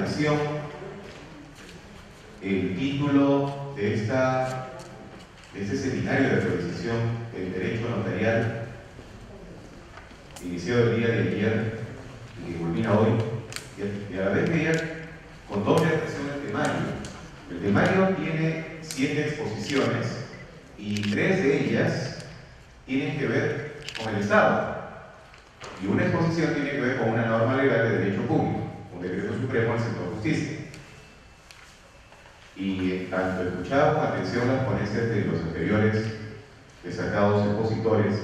atención el título de este seminario de actualización del derecho notarial, iniciado el día de ayer y que culmina hoy, y a la vez de ayer con doble atención al temario. El temario tiene 7 exposiciones y 3 de ellas tienen que ver con el Estado, y una exposición tiene que ver con una norma legal de derecho público, un decreto supremo del sector justicia. Y tanto escuchaba con atención las ponencias de los anteriores destacados expositores,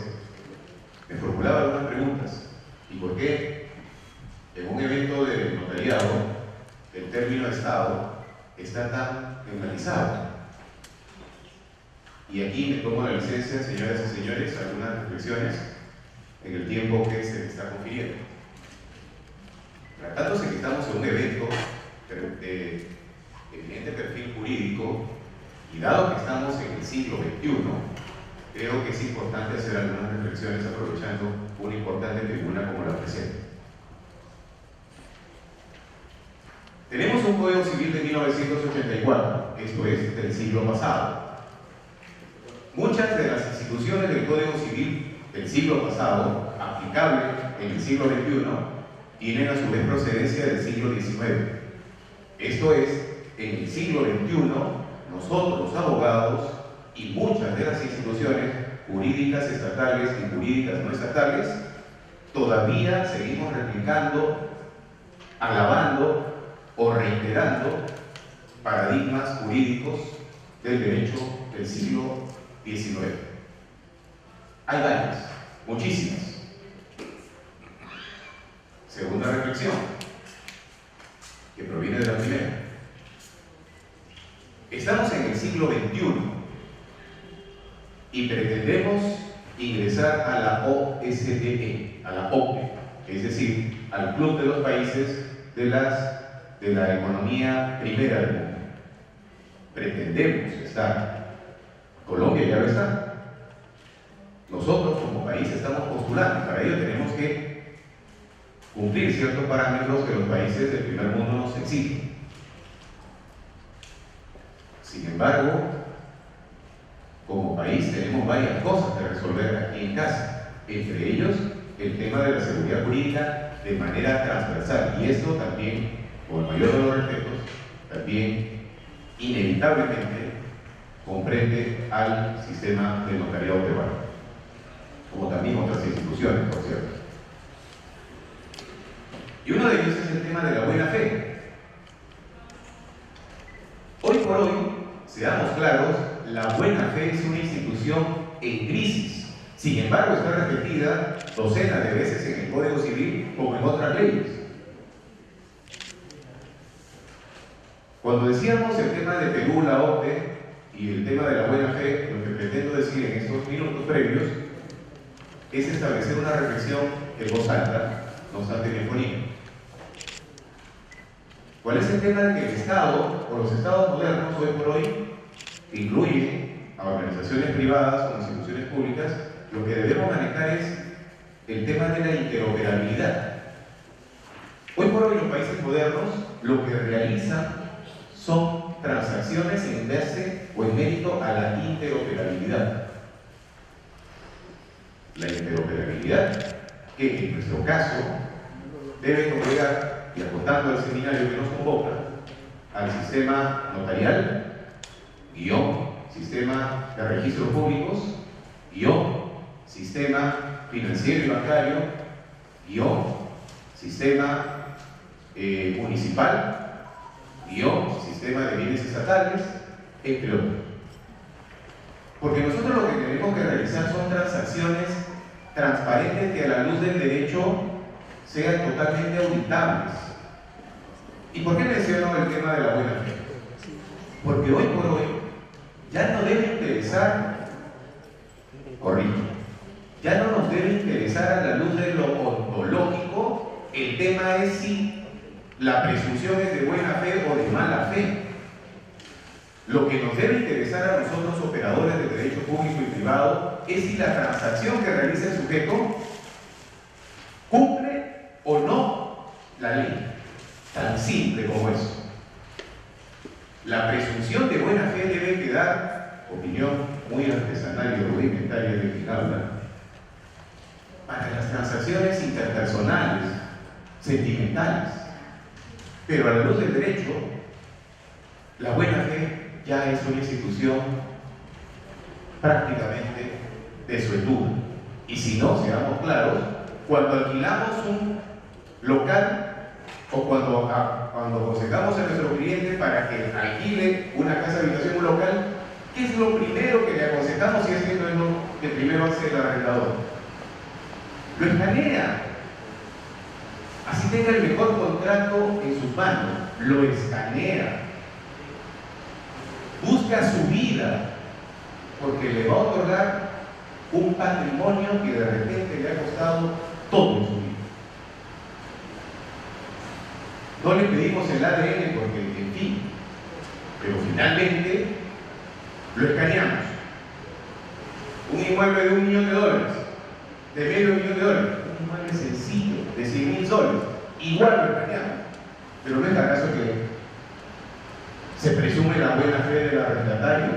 me formulaba algunas preguntas. ¿Y por qué en un evento de notariado el término Estado está tan enfatizado? Y aquí me tomo la licencia, señoras y señores, algunas reflexiones en el tiempo que se me está confiriendo. Tratándose que estamos en un evento de evidente perfil jurídico, y dado que estamos en el siglo XXI, creo que es importante hacer algunas reflexiones aprovechando una importante tribuna como la presente. Tenemos un Código Civil de 1984, esto es del siglo pasado. Muchas de las instituciones del Código Civil del siglo pasado, aplicable en el siglo XXI, tienen a su vez procedencia del siglo XIX. Esto es, en el siglo XXI, nosotros los abogados y muchas de las instituciones jurídicas estatales y jurídicas no estatales todavía seguimos replicando, alabando o reiterando paradigmas jurídicos del derecho del siglo XIX. Hay varias, muchísimas. Segunda reflexión, que proviene de la primera. Estamos en el siglo XXI y pretendemos ingresar a la OSDE, a la OCDE, es decir, al Club de los Países de la economía primera del mundo. Pretendemos estar. Colombia ya lo está. Nosotros como país estamos postulando, para ello tenemos que cumplir ciertos parámetros que los países del primer mundo nos exigen. Sin embargo, como país tenemos varias cosas que resolver aquí en casa, entre ellos el tema de la seguridad jurídica de manera transversal, y esto también, con el mayor de los respetos, también inevitablemente comprende al sistema de notariado peruano, como también otras instituciones, por cierto. Y uno de ellos es el tema de la buena fe. Hoy por hoy, seamos claros, la buena fe es una institución en crisis. Sin embargo, está repetida docenas de veces en el Código Civil como en otras leyes. Cuando decíamos el tema de Perú, la OCDE, y el tema de la buena fe, lo que pretendo decir en estos minutos previos es establecer una reflexión en voz alta, no obstante telefonía. ¿Cuál es el tema de que el Estado, o los Estados modernos hoy por hoy, que incluyen a organizaciones privadas o instituciones públicas, lo que debemos manejar es el tema de la interoperabilidad? Hoy por hoy los países modernos lo que realizan son transacciones en base o en mérito a la interoperabilidad. La interoperabilidad que en nuestro caso debe congregar, y acotando al seminario que nos convoca, al sistema notarial, sistema de registros públicos, sistema financiero y bancario, sistema municipal, sistema de bienes estatales, entre otros. Porque nosotros lo que tenemos que realizar son transacciones transparentes que a la luz del derecho sean totalmente auditables. ¿Y por qué menciono el tema de la buena fe? Porque hoy por hoy ya no debe interesar, ya no nos debe interesar a la luz de lo ontológico. El tema es si la presunción es de buena fe o de mala fe. Lo que nos debe interesar a nosotros, operadores de derecho público y privado, es si la transacción que realiza el sujeto cumple o no la ley. Tan simple como eso. La presunción de buena fe debe quedar, opinión muy artesanal y rudimentaria de quien habla, para las transacciones interpersonales, sentimentales. Pero a la luz del derecho, la buena fe ya es una institución prácticamente desuetuda. Y si no, seamos claros, cuando alquilamos un local o cuando aconsejamos a nuestro cliente para que alquile una casa de habitación, un local, ¿qué es lo primero que le aconsejamos si es que no es lo que primero hace el arrendador? Lo escanea. Así tenga el mejor contrato en sus manos, lo escanea. Busca su vida, porque le va a otorgar un patrimonio que de repente le ha costado todo en su vida. No le pedimos el ADN porque, en fin, pero finalmente lo escaneamos. Un inmueble de $1 millón, de medio $1 millón, un inmueble sencillo de $100.000, igual lo escaneamos. Pero no es acaso que se presume la buena fe del arrendatario.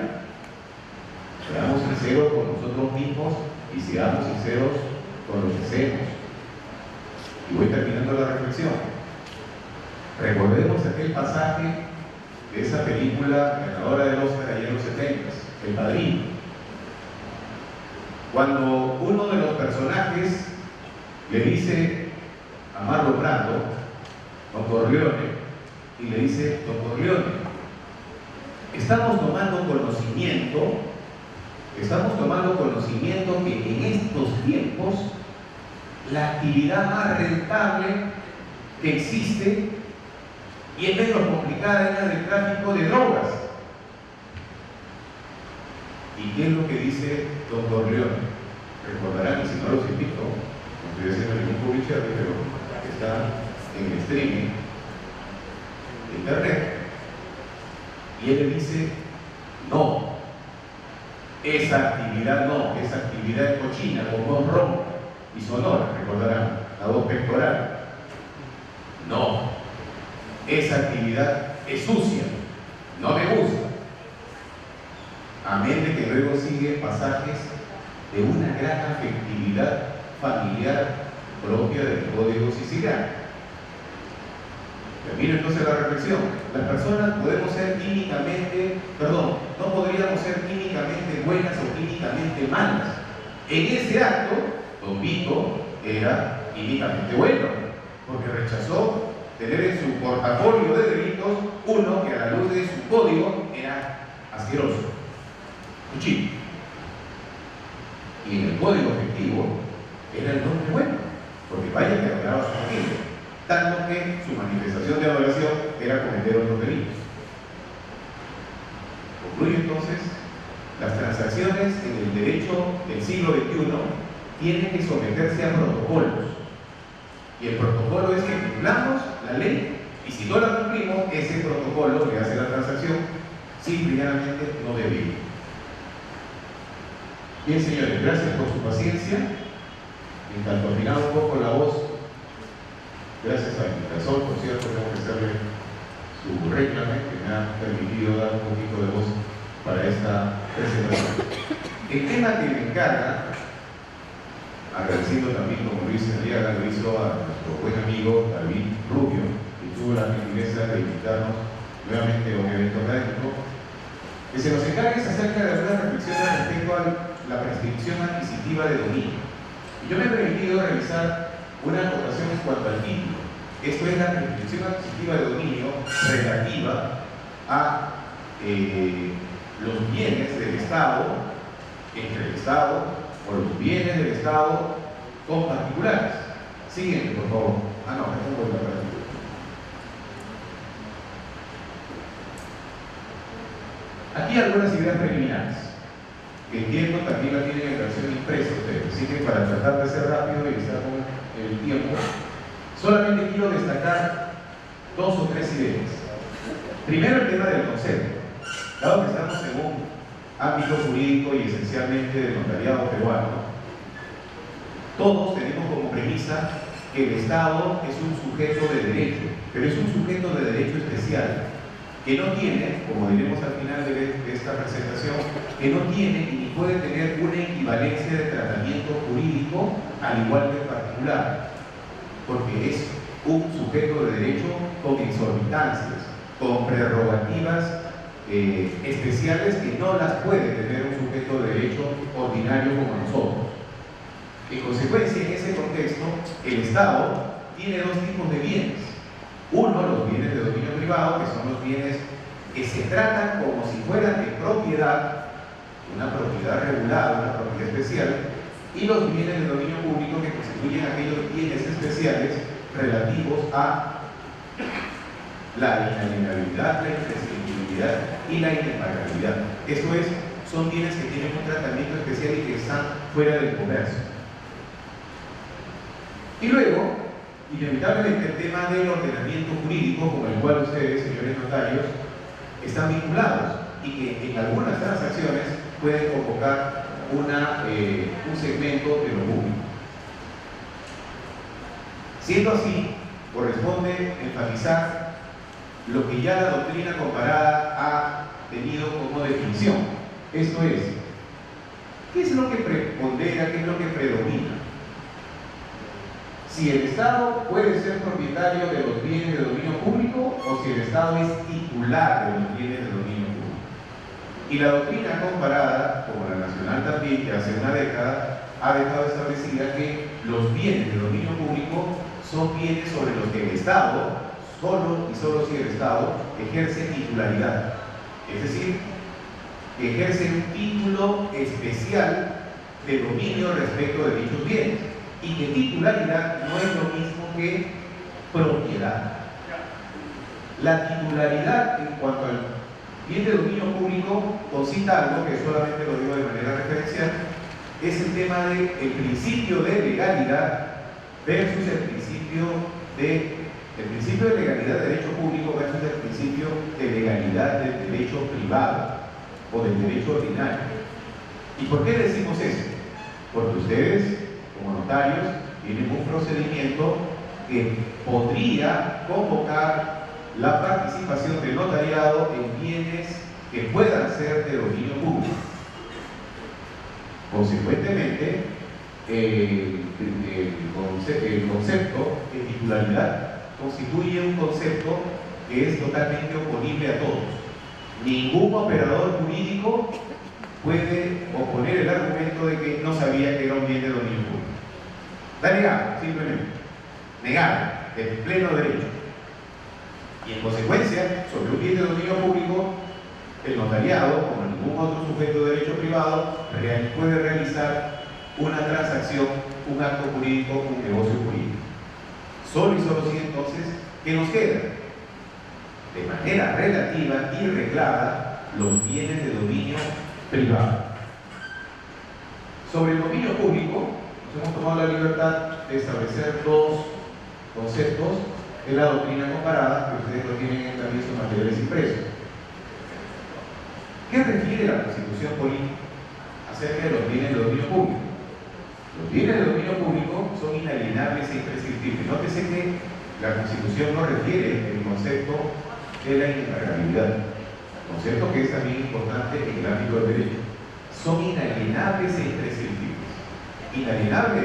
Seamos sinceros con nosotros mismos y seamos sinceros con lo que hacemos. Y voy terminando la reflexión. Recordemos aquel pasaje de esa película ganadora del Oscar allá en los 70, El Padrino. Cuando uno de los personajes le dice a Marlon Brando, Don Corleone, y le dice: Don Corleone, estamos tomando conocimiento que en estos tiempos la actividad más rentable que existe y es menos complicada es la del tráfico de drogas. ¿Y qué es lo que dice Don Corleone? Recordarán, y si no los invito, no estoy haciendo ningún publicidad, pero está en el streaming de internet, y él le dice: no, esa actividad es cochina, como ronca y sonora, recordarán, la voz pectoral. No, esa actividad es sucia, no me gusta. Amén de que luego sigue pasajes de una gran afectividad familiar propia del Código Siciliano. Termino entonces la reflexión. Las personas podemos ser no podríamos ser químicamente buenas o químicamente malas. En ese acto, Don Vito era químicamente bueno, porque rechazó tener en su portafolio de delitos uno que a la luz de su código era asqueroso, un chico. Y en el código efectivo era el nombre bueno, porque vaya que adoraba a su familia, tanto que su manifestación de adoración era cometer otros delitos. Concluye entonces, las transacciones en el derecho del siglo XXI tienen que someterse a protocolos. Y el protocolo es que cumplamos la ley, y si no la cumplimos, ese protocolo que hace la transacción simple y llanamente no debe ir. Bien, señores, gracias por su paciencia. En tanto afinar un poco la voz, gracias a Mitrasol, por cierto, tengo que hacerle su réclame, que me ha permitido dar un poquito de voz para esta presentación. El tema que me encarga, agradeciendo también, como Luis Aliaga lo hizo, a nuestro buen amigo David Rubio, que tuvo la gentileza de invitarnos nuevamente a un evento académico, que se nos encargue acerca de algunas reflexiones respecto a la prescripción adquisitiva de dominio. Y yo me he permitido realizar una acotación en cuanto al título. Esto es la prescripción adquisitiva de dominio relativa a los bienes del Estado, entre el Estado, o los bienes del Estado con particulares. Siguiente, por favor. Ah, no, me pongo la práctica. Aquí algunas ideas preliminares, que entiendo también la tienen en versión impresa ustedes, así que para tratar de ser rápido y estar con el tiempo, solamente quiero destacar 2 o 3 ideas. Primero, el tema del concepto. Dado que estamos en un ámbito jurídico y esencialmente del notariado peruano, todos tenemos como premisa que el Estado es un sujeto de derecho, pero es un sujeto de derecho especial, que no tiene, como diremos al final de esta presentación, que no tiene y ni puede tener una equivalencia de tratamiento jurídico al igual que el particular, porque es un sujeto de derecho con exorbitancias, con prerrogativas especiales que no las puede tener un sujeto de derecho ordinario como nosotros. En consecuencia, en ese contexto, el Estado tiene dos tipos de bienes. Uno, los bienes de dominio privado, que son los bienes que se tratan como si fueran de propiedad, una propiedad regulada, una propiedad especial, y los bienes de dominio público, que constituyen aquellos bienes especiales relativos a la inalienabilidad, la imprescindibilidad y la inembargabilidad. Esto es, son bienes que tienen un tratamiento especial y que están fuera del comercio. Y luego, inevitablemente, el tema del ordenamiento jurídico, con el cual ustedes, señores notarios, están vinculados y que en algunas transacciones pueden convocar un segmento de lo público. Siendo así, corresponde enfatizar lo que ya la doctrina comparada ha tenido como definición. Esto es, ¿qué es lo que prepondera, qué es lo que predomina? Si el Estado puede ser propietario de los bienes de dominio público o si el Estado es titular de los bienes de dominio público. Y la doctrina comparada, como la nacional también, que hace una década ha dejado establecida que los bienes de dominio público son bienes sobre los que el Estado, solo y solo si el Estado ejerce titularidad. Es decir, que ejerce un título especial de dominio respecto de dichos bienes. Y que titularidad no es lo mismo que propiedad. La titularidad en cuanto al bien de dominio público concita algo que solamente lo digo de manera referencial, es el tema del principio de legalidad versus el principio de legalidad de derecho público versus el principio de legalidad del derecho privado o del derecho ordinario. ¿Y por qué decimos eso? Porque ustedes, como notarios, tienen un procedimiento que podría convocar la participación del notariado en bienes que puedan ser de dominio público. Consecuentemente, el concepto de titularidad constituye un concepto que es totalmente oponible a todos. Ningún operador jurídico puede oponer el argumento de que no sabía que era un bien de dominio público. Está negado, simplemente. Negado, de pleno derecho. Y en consecuencia, sobre un bien de dominio público, el notariado, como ningún otro sujeto de derecho privado, puede realizar una transacción, un acto jurídico, un negocio jurídico. Solo y solo si entonces, ¿qué nos queda? De manera relativa y reglada, los bienes de dominio privado. Sobre el dominio público, nos hemos tomado la libertad de establecer dos conceptos en la doctrina comparada, que ustedes lo tienen también en sus materiales impresos. ¿Qué refiere la Constitución política acerca de los bienes de dominio público? Los bienes de dominio público son inalienables e imprescriptibles. Nótese que la Constitución no refiere el concepto de la inembargabilidad, concepto que es también importante en el ámbito del derecho. Son inalienables e imprescriptibles. Inalienable,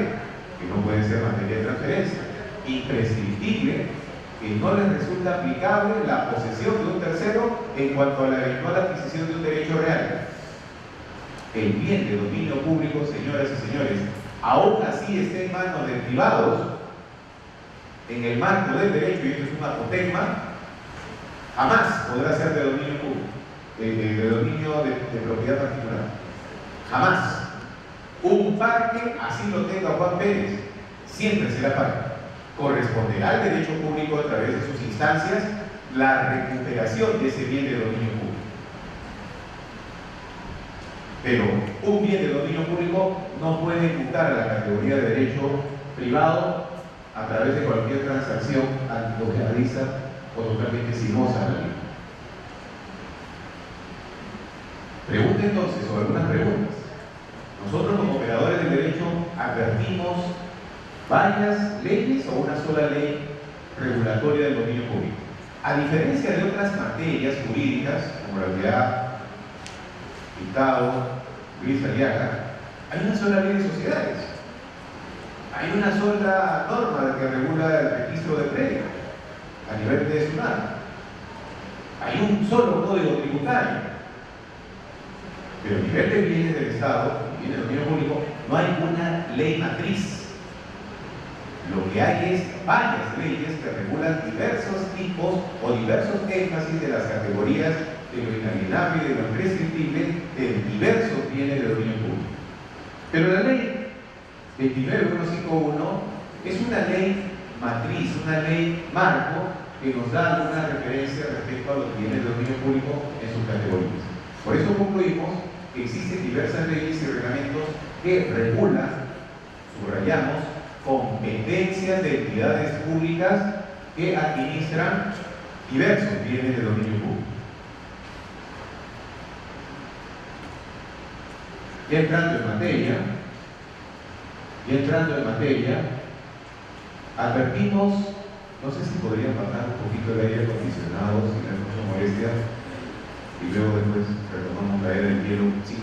que no puede ser materia de transferencia. Imprescriptible, que no les resulta aplicable la posesión de un tercero en cuanto a la eventual adquisición de un derecho real. El bien de dominio público, señoras y señores, aún así esté en manos de privados, en el marco del derecho, y esto es un apotegma, jamás podrá ser de dominio público, de dominio de propiedad particular. Jamás. Un parque, así lo tenga Juan Pérez, siempre será parque. Corresponderá al derecho público a través de sus instancias la recuperación de ese bien de dominio público. Pero un bien de dominio público no puede imputar a la categoría de derecho privado a través de cualquier transacción antojadiza o totalmente sinuosa a la ley. Pregunta entonces, o algunas preguntas. Nosotros como operadores del derecho advertimos varias leyes o una sola ley regulatoria del dominio público. A diferencia de otras materias jurídicas, como la que ha dictado Luis Aliaga, hay una sola ley de sociedades, hay una sola norma que regula el registro de predios a nivel de SUNAT, hay un solo código tributario, pero a nivel de bienes del Estado, bienes del dominio público, no hay una ley matriz. Lo que hay es varias leyes que regulan diversos tipos o diversos énfasis de las categorías de lo inalienable y de lo imprescriptible de diversos bienes de dominio público. Pero la ley 29151 es una ley matriz, una ley marco que nos da alguna referencia respecto a los bienes de dominio público en sus categorías. Por eso concluimos que existen diversas leyes y reglamentos que regulan, subrayamos, competencias de entidades públicas que administran diversos bienes de dominio público. Ya entrando en materia, advertimos, no sé si podrían bajar un poquito el aire acondicionado, si no es mucha molestia, y luego después retomamos la era del hielo 5.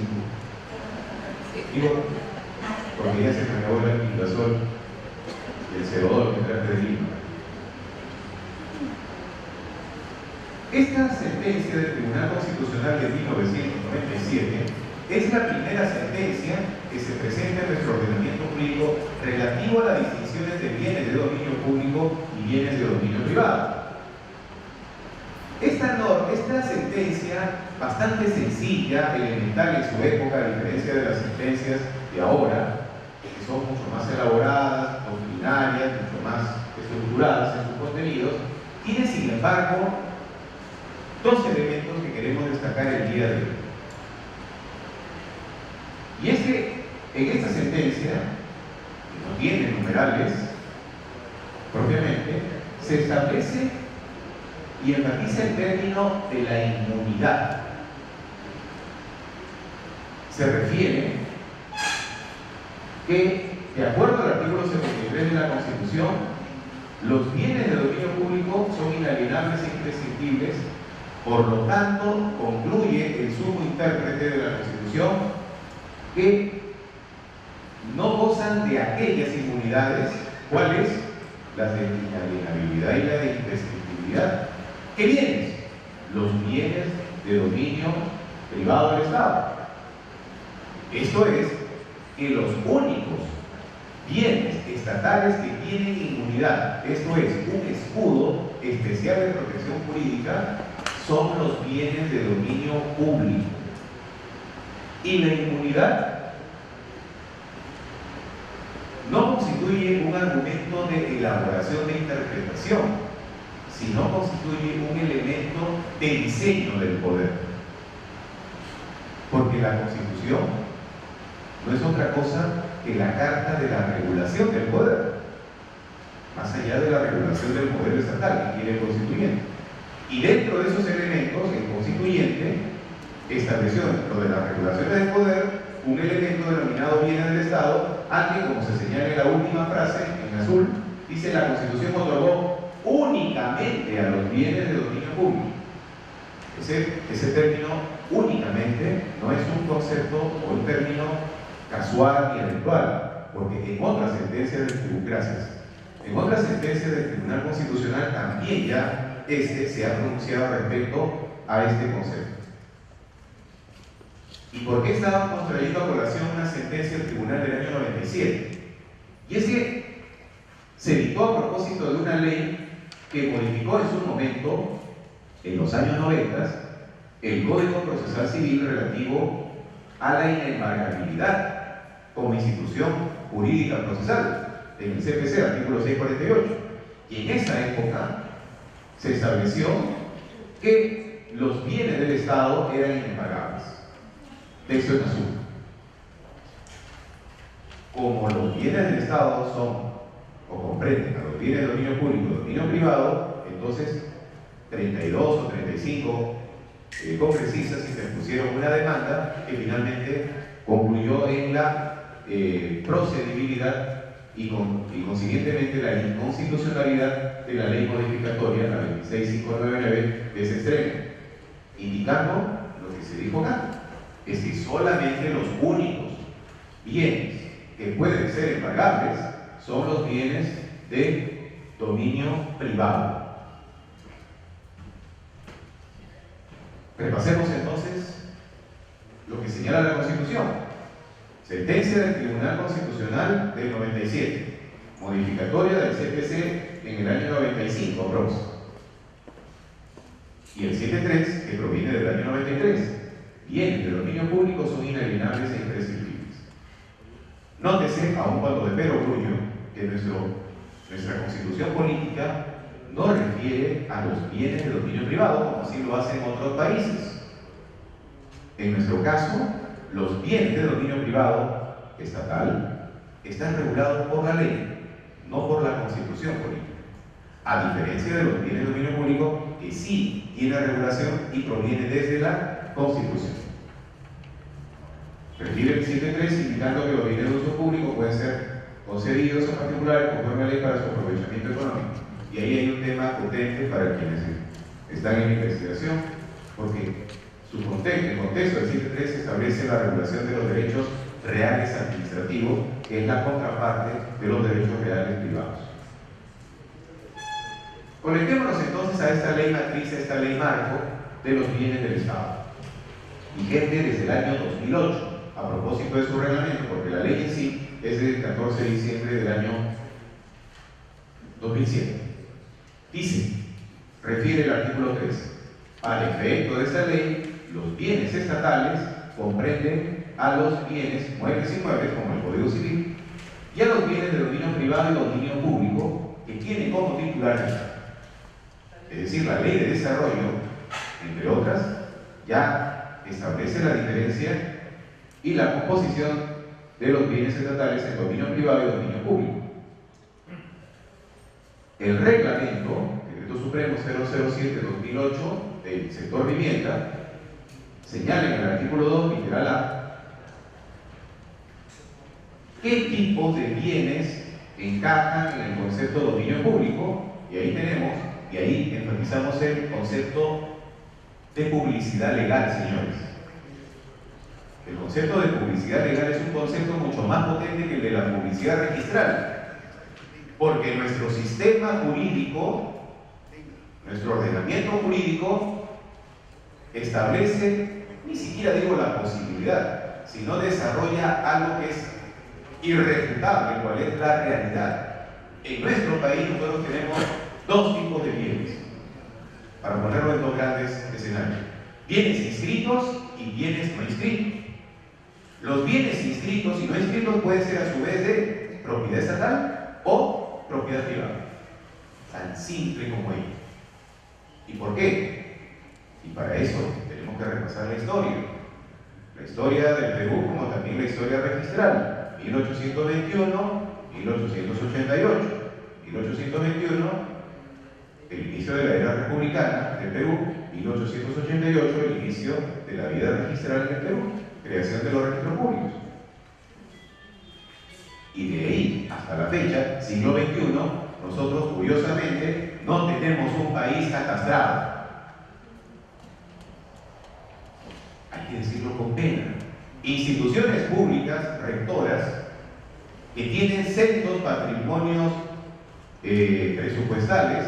Digo, porque ya se me acabó el alquilazol y el cebador que traje de Lima. Esta sentencia del Tribunal Constitucional de 1997 es la primera sentencia que se presenta en nuestro ordenamiento jurídico relativo a las distinciones de bienes de dominio público y bienes de dominio privado. Esta sentencia, bastante sencilla, elemental en su época, a diferencia de las sentencias de ahora, que son mucho más elaboradas, doctrinarias, mucho más estructuradas en sus contenidos, tiene sin embargo dos elementos que queremos destacar el día de hoy. Y es que en esta sentencia, que no tiene numerales propiamente, se establece y enfatiza el término de la inmunidad. Se refiere que, de acuerdo al artículo 73 de la Constitución, los bienes de dominio público son inalienables e imprescindibles, por lo tanto, concluye el sumo intérprete de la Constitución que no gozan de aquellas inmunidades, ¿cuáles? Las de inalienabilidad y la de imprescriptibilidad. ¿Qué bienes? Los bienes de dominio privado del Estado. Esto es, que los únicos bienes estatales que tienen inmunidad, esto es, un escudo especial de protección jurídica, son los bienes de dominio público. Y la inmunidad no constituye un argumento de elaboración de interpretación, sino constituye un elemento de diseño del poder. Porque la Constitución no es otra cosa que la carta de la regulación del poder, más allá de la regulación del poder estatal que quiere el constituyente. Y dentro de esos elementos, el constituyente estableció dentro de las regulaciones del poder un elemento denominado bienes del Estado, aunque, como se señala en la última frase, en azul, dice: la Constitución otorgó únicamente a los bienes de dominio público. Ese término únicamente no es un concepto o un término casual y eventual, porque en otras sentencias del Tribunal Constitucional también ya se ha pronunciado respecto a este concepto. ¿Y por qué estábamos trayendo a colación una sentencia del Tribunal del año 97? Y es que se dictó a propósito de una ley que modificó en su momento, en los años 90, el Código Procesal Civil relativo a la inembargabilidad como institución jurídica procesal, en el CPC, artículo 648. Y en esa época se estableció que los bienes del Estado eran inembargables. Texto en azul. Como los bienes del Estado son o comprenden a los bienes de dominio público y dominio privado, entonces 32 o 35 congresistas interpusieron una demanda que finalmente concluyó en la procedibilidad y consiguientemente la inconstitucionalidad de la ley modificatoria, la 26599, de ese extremo, indicando lo que se dijo acá, es que solamente los únicos bienes que pueden ser embargables son los bienes de dominio privado. Repasemos entonces lo que señala la Constitución. Sentencia del Tribunal Constitucional del 97, modificatoria del CPC en el año 95, aprox. Y el 7.3, que proviene del año 93. Bienes de dominio público son inalienables e imprescindibles. Nótese, aun cuando de perogrullo, que nuestra Constitución política no refiere a los bienes de dominio privado, como así lo hacen otros países. En nuestro caso, los bienes de dominio privado estatal están regulados por la ley, no por la Constitución política. A diferencia de los bienes de dominio público, que sí tiene regulación y proviene desde la Constitución. Refiere el 7.3 indicando que los bienes de uso público pueden ser concedidos a particulares conforme a la ley para su aprovechamiento económico. Y ahí hay un tema potente para quienes están en investigación, porque el contexto del 7.3 establece la regulación de los derechos reales administrativos, que es la contraparte de los derechos reales privados. Conectémonos entonces a esta ley matriz, a esta ley marco de los bienes del Estado, vigente desde el año 2008, a propósito de su reglamento, porque la ley en sí es del 14 de diciembre del año 2007. Dice, refiere el artículo 3, al efecto de esta ley, los bienes estatales comprenden a los bienes muebles y inmuebles, como el Código Civil, y a los bienes de dominio privado y dominio público, que tienen como titular el Estado. Es decir, la Ley de Desarrollo, entre otras, ya establece la diferencia y la composición de los bienes estatales en dominio privado y dominio público. El reglamento, Decreto Supremo 007-2008 del sector vivienda, señala en el artículo 2, literal A, qué tipos de bienes encajan en el concepto de dominio público, y ahí enfatizamos el concepto de publicidad legal, señores. El concepto de publicidad legal es un concepto mucho más potente que el de la publicidad registral, porque nuestro sistema jurídico, nuestro ordenamiento jurídico, establece, ni siquiera digo la posibilidad, sino desarrolla algo que es irrefutable, cuál es la realidad. En nuestro país nosotros tenemos dos tipos de bienes, para ponerlo en dos grandes escenarios: bienes inscritos y bienes no inscritos. Los bienes inscritos y no inscritos pueden ser a su vez de propiedad estatal o propiedad privada. Tan simple como ello. ¿Y por qué? Y para eso tenemos que repasar la historia del Perú, como también la historia registral. 1821, 1888. 1821, el inicio de la era republicana del Perú. 1888, el inicio de la vida registral en el Perú, creación de los registros públicos. Y de ahí hasta la fecha, siglo XXI, nosotros curiosamente no tenemos un país catastrado. Hay que decirlo con pena. Instituciones públicas, rectoras, que tienen sendos patrimonios presupuestales,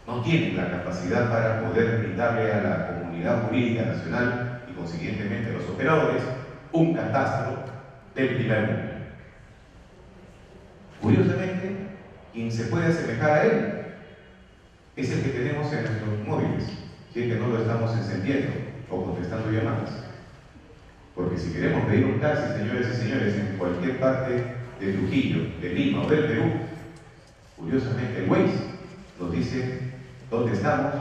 no tienen la capacidad para poder brindarle a la comunidad jurídica nacional y consiguientemente a los operadores un catastro del primer mundo. Curiosamente, quien se puede asemejar a él es el que tenemos en nuestros móviles, si es que no lo estamos encendiendo o contestando llamadas. Porque si queremos pedir un taxi, señores y señores, en cualquier parte de Trujillo, de Lima o del Perú, curiosamente el Waze nos dice dónde estamos,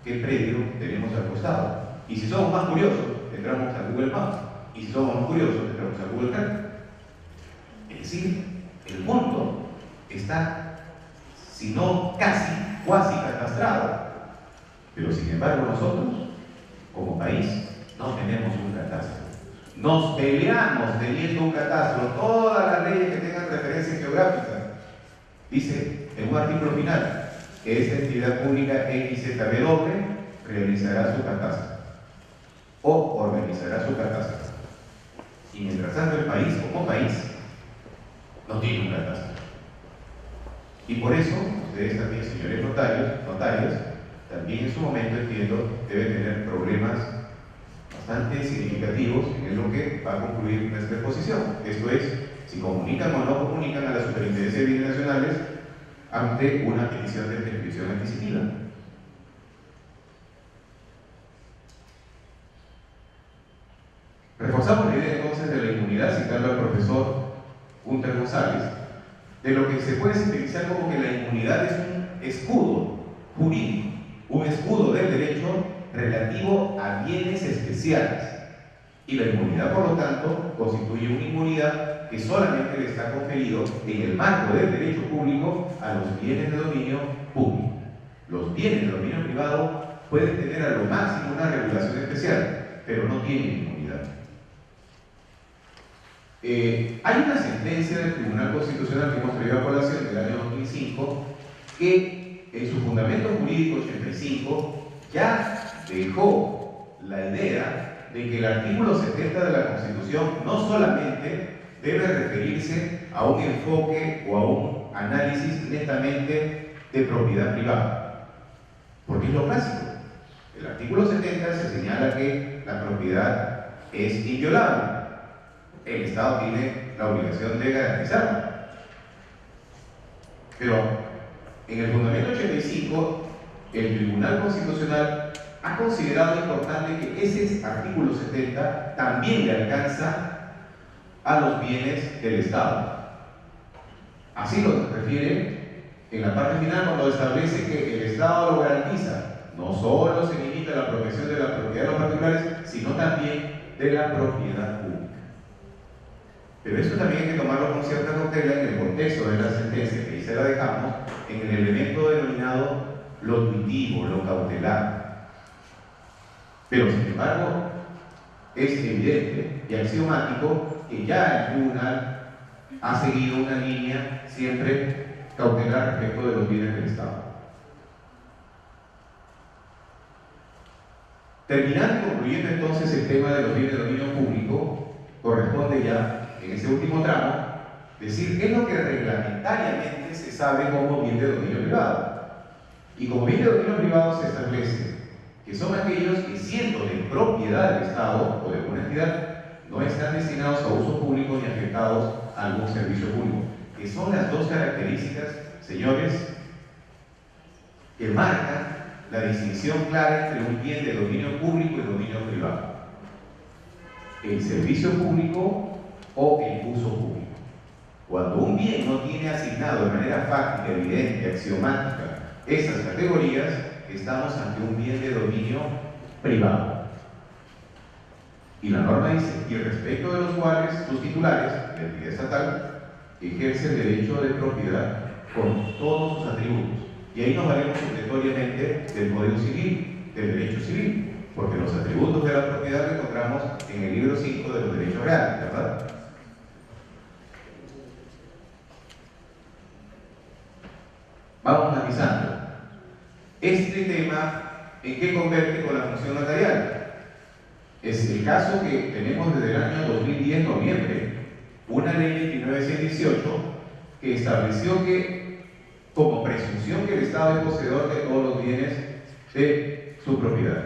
qué predio tenemos al costado. Y si somos más curiosos, entramos a Google Maps. Y si somos más curiosos, entramos a Google Earth. Es decir, el mundo está, si no casi, cuasi catastrado. Pero sin embargo nosotros, como país, no tenemos un catastro. nos peleamos teniendo un catastro, todas las leyes que tengan referencia geográfica, dice en un artículo final, que esta entidad pública XZW realizará su catastro o organizará su catastro. Y mientras tanto el país, como país, no tiene un catastro. Y por eso, ustedes también, señores notarios, también en su momento, entiendo, deben tener problemas bastante significativos en lo que va a concluir nuestra exposición. Esto es, si comunican o no comunican a la Superintendencia de Bienes Nacionales ante una petición de prescripción adquisitiva. Reforzamos la idea entonces de la inmunidad, citando al profesor Hunter González, de lo que se puede sintetizar como que la inmunidad es un escudo jurídico, un escudo del derecho relativo a bienes especiales. Y la inmunidad, por lo tanto, constituye una inmunidad que solamente le está conferido en el marco del derecho público a los bienes de dominio público. Los bienes de dominio privado pueden tener a lo máximo una regulación especial, pero no tienen inmunidad. Hay una sentencia del Tribunal Constitucional que hemos traído a colación del año 2005 que en su fundamento jurídico 85 ya dejó la idea de que el artículo 70 de la Constitución no solamente debe referirse a un enfoque o a un análisis netamente de propiedad privada, porque es lo clásico. El artículo 70 se señala que la propiedad es inviolable. El Estado tiene la obligación de garantizarla. Pero en el fundamento 85, el Tribunal Constitucional ha considerado importante que ese artículo 70 también le alcanza a los bienes del Estado. Así lo refiere en la parte final cuando establece que el Estado lo garantiza. No solo se limita a la protección de la propiedad de los particulares, sino también de la propiedad pública. Pero eso también hay que tomarlo con cierta cautela en el contexto de la sentencia, que ahí se la dejamos, en el elemento denominado lo tuitivo, lo cautelar. Pero sin embargo, es evidente y axiomático que ya el tribunal ha seguido una línea siempre cautelar respecto de los bienes del Estado. Terminando y concluyendo entonces el tema de los bienes de dominio público, corresponde ya en ese último tramo decir qué es lo que reglamentariamente se sabe como bien de dominio privado. Y como bien de dominio privado se establece que son aquellos que, siendo de propiedad del Estado o de una entidad, no están destinados a uso público ni afectados a algún servicio público, que son las dos características, señores, que marcan la distinción clara entre un bien de dominio público y dominio privado: el servicio público o el uso público. Cuando un bien no tiene asignado de manera fáctica, evidente, axiomática esas categorías, estamos ante un bien de dominio privado. Y la norma dice: y respecto de los cuales sus titulares, la entidad estatal, ejercen derecho de propiedad con todos sus atributos. Y ahí nos valemos obligatoriamente del Código Civil, del derecho civil, porque los atributos de la propiedad los encontramos en el libro 5 de los derechos reales, ¿verdad? Vamos analizando. Este tema, ¿en qué convierte con la función notarial? Es el caso que tenemos desde el año 2010, noviembre, una ley 2918 que estableció que, como presunción, que el Estado es poseedor de todos los bienes de su propiedad.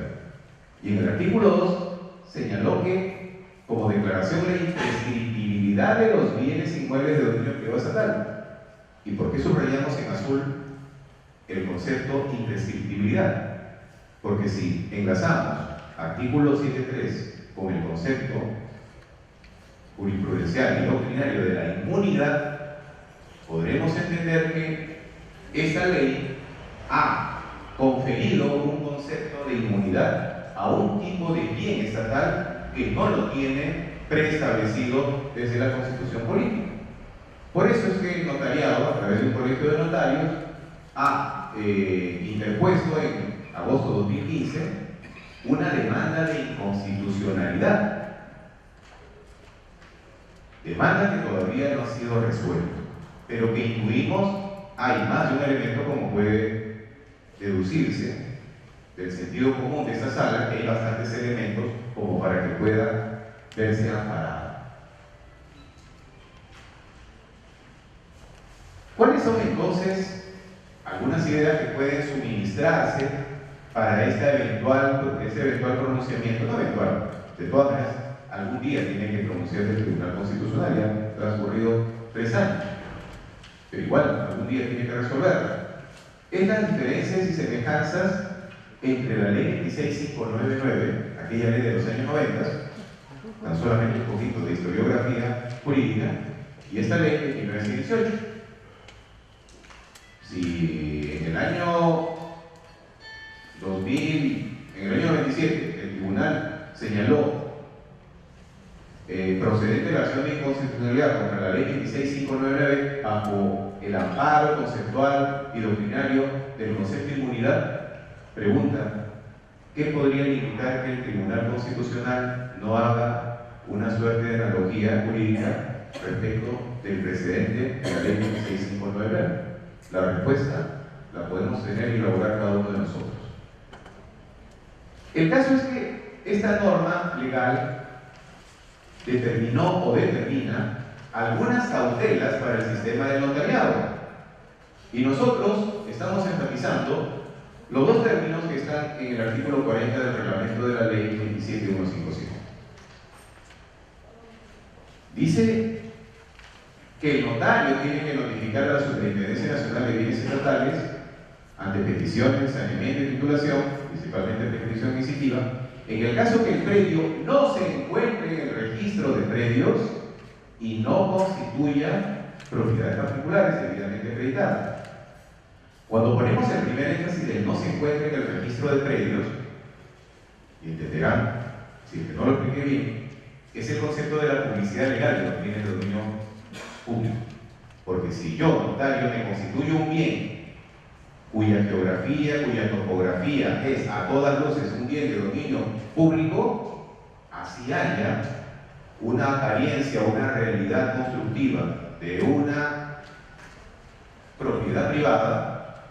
Y en el artículo 2 señaló que, como declaración, la imprescriptibilidad de los bienes inmuebles de dominio privado estatal. ¿Y por qué subrayamos en azul el concepto imprescriptibilidad? Porque si enlazamos artículo 7.3 con el concepto jurisprudencial y doctrinario de la inmunidad, podremos entender que esta ley ha conferido un concepto de inmunidad a un tipo de bien estatal que no lo tiene preestablecido desde la Constitución política. Por eso es que el notariado, a través de un colegio de notarios, ha interpuesto en agosto de 2015 una demanda de inconstitucionalidad demanda que todavía no ha sido resuelta, pero que intuimos hay más de un elemento, como puede deducirse del sentido común de esta sala, que hay bastantes elementos como para que pueda verse amparada. ¿Cuáles son entonces algunas ideas que pueden suministrarse para ese eventual pronunciamiento? No eventual, de todas maneras, algún día tiene que pronunciarse el Tribunal Constitucional, ya han transcurrido 3 años, pero igual, algún día tiene que resolverla. Estas diferencias y semejanzas entre la ley 26599, aquella ley de los años 90, tan solamente un poquito de historiografía jurídica, y esta ley de 1918. Si en el año 97 el tribunal señaló procedente la acción de inconstitucionalidad contra la ley 26599 bajo el amparo conceptual y doctrinario del concepto de inmunidad, pregunta, ¿qué podría limitar que el Tribunal Constitucional no haga una suerte de analogía jurídica respecto del precedente de la ley 26599? La respuesta la podemos tener y elaborar cada uno de nosotros. El caso es que esta norma legal determinó o determina algunas cautelas para el sistema del notariado, y nosotros estamos enfatizando los dos términos que están en el artículo 40 del reglamento de la ley 27157. Dice que el notario tiene que notificar a la Superintendencia Nacional de Bienes Estatales ante petición de saneamiento y titulación, principalmente petición adquisitiva, en el caso que el predio no se encuentre en el registro de predios y no constituya propiedades particulares debidamente acreditadas. Cuando ponemos el primer énfasis de no se encuentre en el registro de predios, y entenderán, si es que no lo expliqué bien, es el concepto de la publicidad legal de los bienes de dominio público. Porque si yo, notario, me constituyo un bien cuya geografía, cuya topografía es a todas luces un bien de dominio público, así haya una apariencia, una realidad constructiva de una propiedad privada,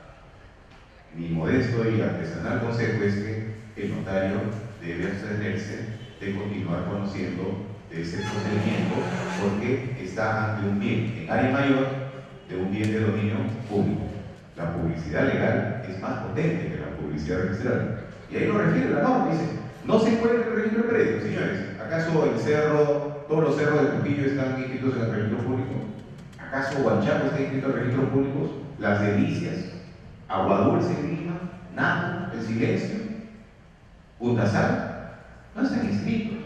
mi modesto y artesanal consejo es que el notario debe abstenerse de continuar conociendo de ese procedimiento, porque está ante un bien en área mayor de un bien de dominio público. La publicidad legal es más potente que la publicidad registrada. Y ahí lo refiere la norma, dice, no se encuentra en el registro de predios, señores. ¿Acaso el cerro, todos los cerros de Trujillo están inscritos en el registro público? ¿Acaso Huanchaco está inscrito en registros públicos? Las Delicias, Agua Dulce en Lima, Napo, El Silencio, Punta Sal, no están inscritos.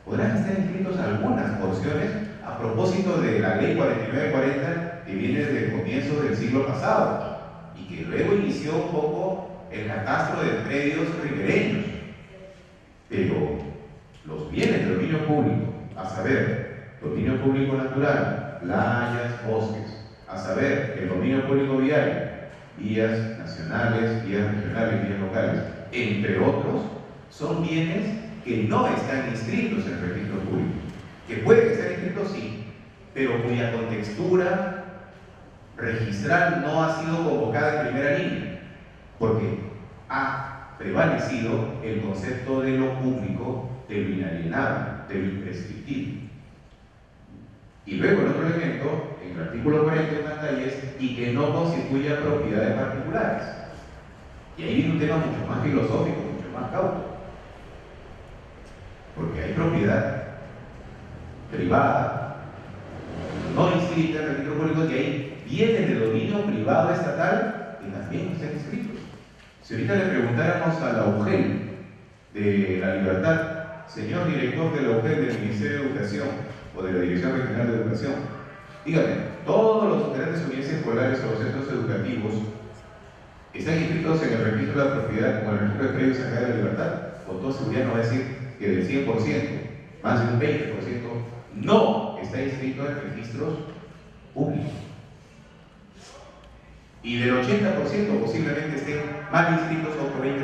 Podrán estar inscritos algunas porciones a propósito de la ley 4940 que viene desde el comienzo del siglo pasado y que luego inició un poco el catastro de predios ribereños. Pero los bienes de dominio público, a saber, dominio público natural, playas, bosques, a saber, el dominio público viario, vías nacionales, vías regionales, vías locales, entre otros, son bienes que no están inscritos en el registro público, que pueden estar inscritos sí, pero cuya contextura registral no ha sido convocada en primera línea, porque ha prevalecido el concepto de lo público, de lo inalienable, de lo imprescriptible. Y luego el otro elemento, en el artículo 40 de pantalla, es y que no constituya propiedades particulares. Y ahí viene un tema mucho más filosófico, mucho más cauto. Porque hay propiedad privada, no inscrita en el registro público, que hay bienes de dominio privado estatal que también están inscritos. Si ahorita le preguntáramos a la UGEL de La Libertad, señor director de la UGEL del Ministerio de Educación o de la Dirección Regional de Educación, dígame, ¿todos los estudiantes de unidades escolares o los centros educativos están inscritos en el registro de la propiedad como el registro de predios acá de La Libertad? Con toda seguridad no va a decir que del 100%, más de un 20% no está inscrito en registros públicos. Y del 80% posiblemente estén mal inscritos otro 20%.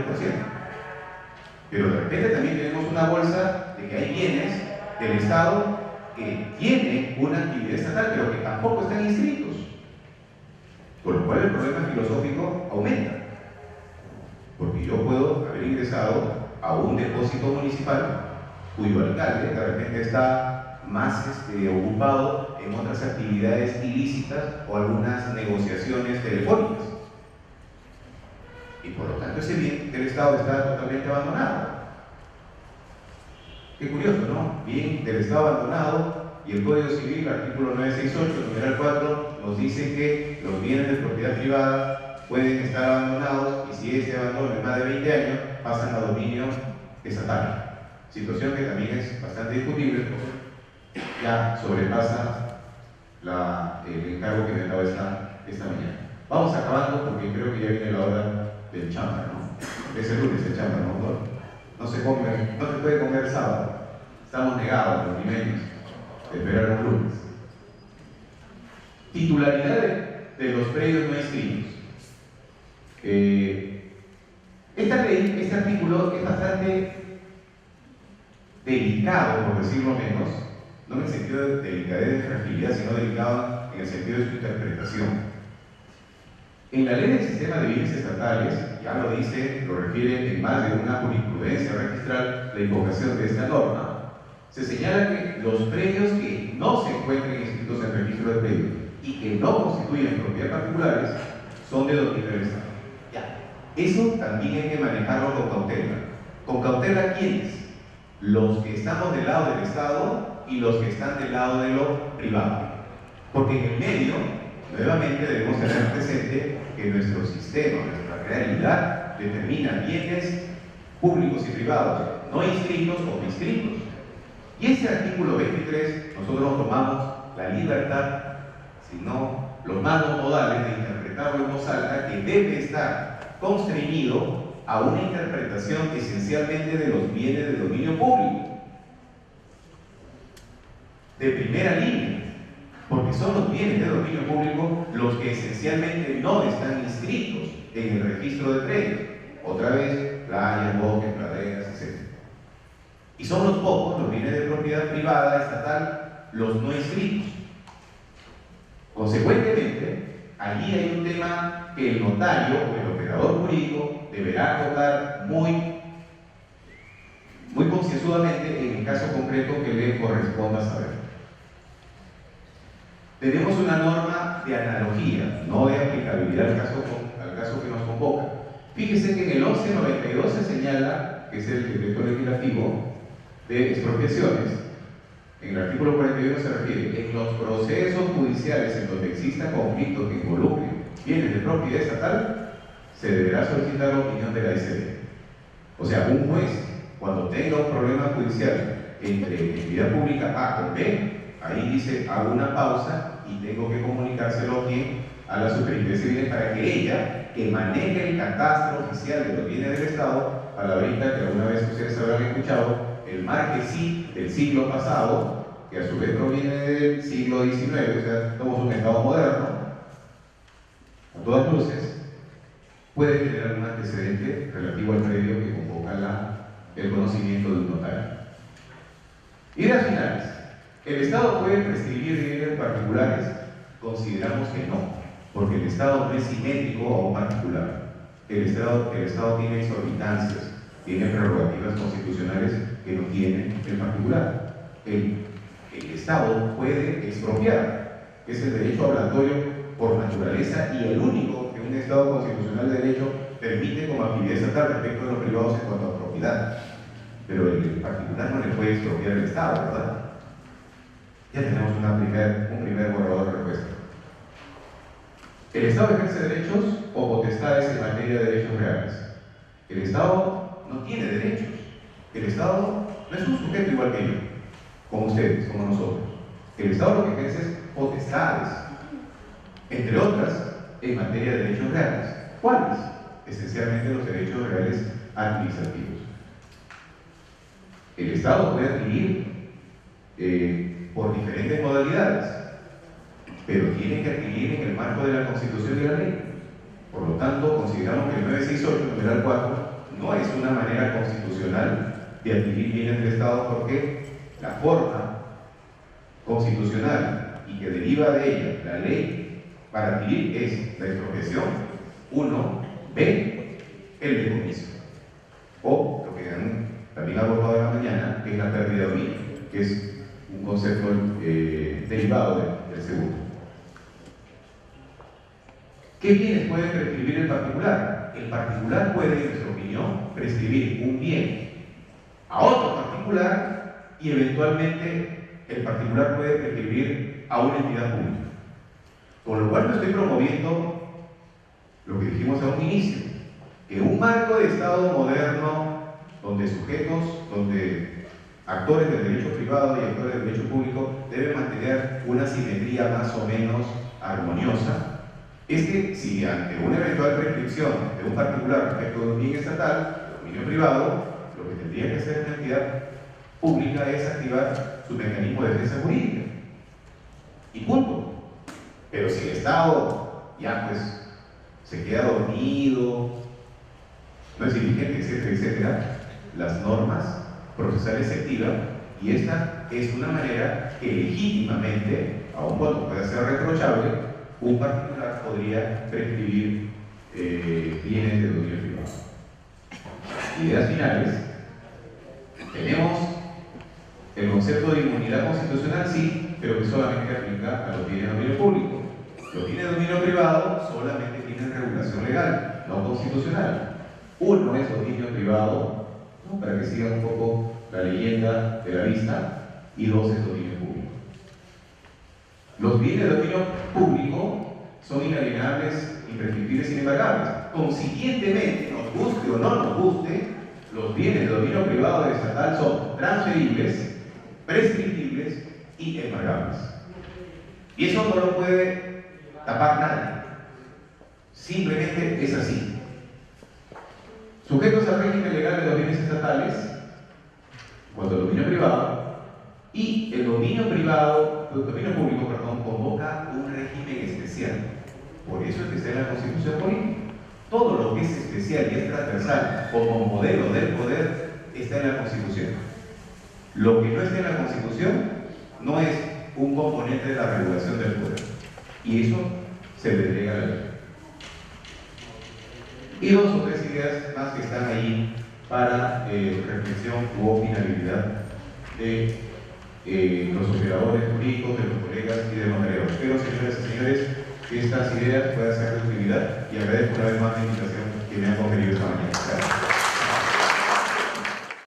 Pero de repente también tenemos una bolsa de que hay bienes del Estado que tienen una actividad estatal, pero que tampoco están inscritos. Con lo cual el problema filosófico aumenta. Porque yo puedo haber ingresado a un depósito municipal cuyo alcalde de repente está más ocupado en otras actividades ilícitas o algunas negociaciones telefónicas. Y por lo tanto es evidente que el Estado está totalmente abandonado. Qué curioso, ¿no? Bien del Estado abandonado, y el Código Civil, artículo 968, numeral 4, nos dice que los bienes de propiedad privada pueden estar abandonados y si ese abandono es más de 20 años, pasan a dominio estatal. Situación que también es bastante discutible, ya sobrepasa el encargo que me daba esta mañana. Vamos acabando porque creo que ya viene la hora del chamba, ¿no? Es el lunes el chamba, ¿no? No se puede comer el sábado. Estamos negados, los limeños, de esperar los lunes. Titularidad de los predios no inscritos. Esta ley, este artículo es bastante delicado, por decirlo menos, no en el sentido de delicadez de fragilidad, sino delicado en el sentido de su interpretación. En la ley del sistema de bienes estatales, ya lo dice, lo refiere en más de una jurisprudencia registral la invocación de esta norma, se señala que los predios que no se encuentren inscritos en el registro de predios y que no constituyen propiedad particulares son de dominio del Estado. Ya. Eso también hay que manejarlo con cautela. ¿Con cautela quiénes? Los que estamos del lado del Estado y los que están del lado de lo privado. Porque en el medio, nuevamente debemos tener presente que nuestro sistema, nuestra realidad, determina bienes públicos y privados, no inscritos o inscritos. Y ese artículo 23, nosotros nos tomamos la libertad, si no los malos modales, de interpretarlo en voz alta, que debe estar constreñido a una interpretación esencialmente de los bienes de dominio público, de primera línea, porque son los bienes de dominio público los que esencialmente no están inscritos en el registro de predios. Otra vez, playas, bosques, praderas, etc. Y son los pocos, los bienes de propiedad privada, estatal, los no inscritos. Consecuentemente, allí hay un tema que el notario o el operador jurídico deberá acotar muy concienzudamente en el caso concreto que le corresponda saber. Tenemos una norma de analogía, no de aplicabilidad al caso que nos convoca. Fíjese que en el 1192 se señala, que es el decreto legislativo de expropiaciones, en el artículo 41 se refiere: en los procesos judiciales en donde exista conflicto que involucre bienes de propiedad estatal, se deberá solicitar la opinión de la ACD. O sea, un juez, cuando tenga un problema judicial entre entidad pública A con B, ahí dice: hago una pausa y tengo que comunicárselo a la Superintendencia de Bienes para que ella, que maneje el catastro oficial de los bienes del Estado, palabrita que alguna vez ustedes habrán escuchado, el marquesí del siglo pasado, que a su vez proviene del siglo XIX, o sea, somos un Estado moderno, a todas luces, puede tener algún antecedente relativo al predio que convoca el conocimiento de un notario. Ideas finales. ¿El Estado puede prescribir bienes particulares? Consideramos que no, porque el Estado no es simétrico a un particular. El Estado tiene exorbitancias, tiene prerrogativas constitucionales que no tiene el particular. El Estado puede expropiar, que es el derecho hablatorio por naturaleza y el único que un Estado constitucional de derecho permite como actividad estatal respecto de los privados en cuanto a propiedad. Pero el particular no le puede expropiar al Estado, ¿verdad? Ya tenemos un primer borrador de respuesta. ¿El Estado ejerce derechos o potestades en materia de derechos reales? El Estado no tiene derechos. El Estado no es un sujeto igual que yo, como ustedes, como nosotros. El Estado lo que ejerce es potestades, entre otras, en materia de derechos reales. ¿Cuáles? Esencialmente los derechos reales administrativos. El Estado puede adquirir por diferentes modalidades, pero tiene que adquirir en el marco de la Constitución y la ley. Por lo tanto, consideramos que el 968, numeral 4, no es una manera constitucional de adquirir bienes del Estado, porque la forma constitucional y que deriva de ella la ley para adquirir es la expropiación, 1, B, el decomiso. O lo que han también abordado en la mañana, que es la pérdida de dominio, que es un concepto derivado del segundo. ¿Qué bienes puede prescribir el particular? El particular puede, en nuestra opinión, prescribir un bien a otro particular y eventualmente el particular puede prescribir a una entidad pública. Con lo cual no estoy promoviendo lo que dijimos a un inicio, que un marco de Estado moderno donde sujetos, donde actores del derecho privado y actores del derecho público deben mantener una simetría más o menos armoniosa, es que si ante una eventual prescripción de un particular respecto de un bien estatal, de dominio privado, lo que tendría que hacer una entidad pública es activar su mecanismo de defensa jurídica. Y punto. Pero si el Estado ya pues se queda dormido, no es diligente, etcétera, etcétera, las normas procesales se activan y esta es una manera que legítimamente, aun cuando pueda ser reprochable, un particular podría prescribir bienes de dominio privado. Ideas finales. Tenemos el concepto de inmunidad constitucional, sí, pero que solamente aplica a los bienes de dominio público. Los bienes de dominio privado solamente tienen regulación legal, no constitucional. Uno es dominio privado, ¿no?, para que sigan un poco la leyenda de la vista, y dos es dominio público. Los bienes de dominio público son inalienables, imprescriptibles, inembargables. Consiguientemente, nos guste o no nos guste, los bienes de dominio privado del estatal son transferibles, prescriptibles y embargables. Y eso no lo puede tapar nadie. Simplemente es así. Sujetos al régimen legal de los bienes estatales, cuando el dominio privado, y el dominio público, convoca un régimen especial. Por eso es que está en la Constitución política. Todo lo que es especial y es transversal como modelo del poder está en la Constitución. Lo que no está en la Constitución no es un componente de la regulación del poder. Y eso se le delega a la ley. Y dos o tres ideas más que están ahí para reflexión u opinabilidad de los operadores jurídicos, de los colegas y de los notarios. Espero, señoras y señores, que estas ideas puedan ser de utilidad y agradezco una vez más la invitación que me han conferido esta mañana. Gracias.